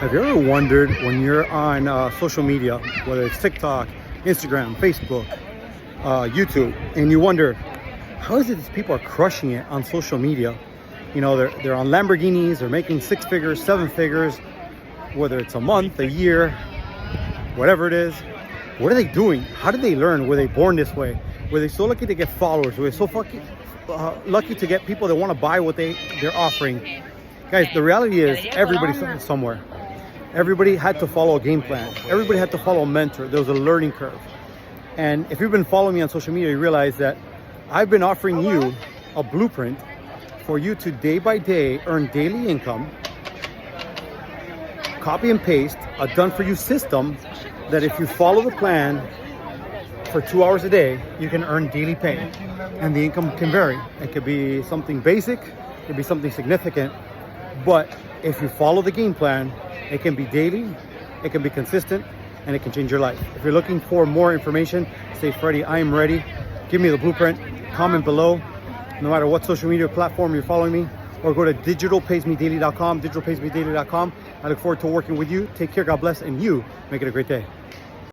Have you ever wondered when you're on social media, whether it's TikTok, Instagram, Facebook, YouTube, and you wonder, how is it these people are crushing it on social media? You know, they're on Lamborghinis, they're making 6 figures, 7 figures, whether it's a month, a year, whatever it is. What are they doing? How did they learn? Were they born this way? Were they so lucky to get followers? Were they so fucking lucky to get people that want to buy what they're offering? Guys, the reality is everybody started somewhere. Everybody had to follow a game plan. Everybody had to follow a mentor. There was a learning curve. And if you've been following me on social media, you realize that I've been offering you a blueprint for you to day by day earn daily income, copy and paste a done-for-you system that if you follow the plan for 2 hours a day, you can earn daily pay. And the income can vary. It could be something basic, it could be something significant, but if you follow the game plan, it can be daily, it can be consistent, and it can change your life. If you're looking for more information, say, Freddie, I am ready. Give me the blueprint, comment below, no matter what social media platform you're following me, or go to digitalpaysmedaily.com, digitalpaysmedaily.com. I look forward to working with you. Take care, God bless, and you make it a great day.